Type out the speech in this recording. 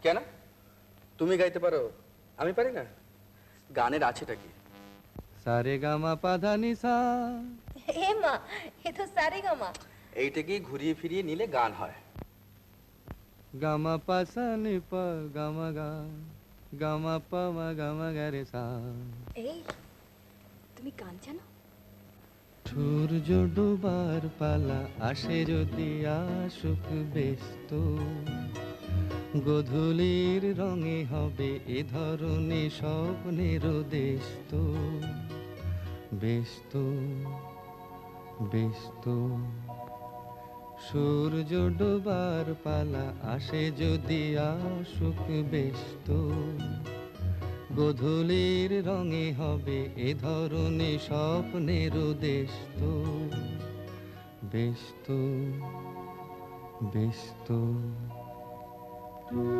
কেন? তুমি গাইতে পারো, আমি পারি না? গানের আছেটা কি? সারে গামা পাধা নিসা। এ মা, এ তো সারেগামা। এইটাকে ঘুরিয়ে ফিরিয়ে নিলে গান হয়। গামা পাসা নি পা গামা গা, গামা পা মা গামা গা রে সা। এই, তুমি গান জানো? সূর্য ডোবার পালা আসে যদি আসুক ব্যস্ত, গধূলির রঙে হবে এ ধরনে স্বপ্নের দেশ তো। ব্যস্ত ব্যস্ত সূর্য ডোবার পালা আসে যদি আসুক ব্যস্ত, গধূলির রঙে হবে এ ধরনে স্বপ্নের দেশ তো। ব্যস্ত ব্যস্ত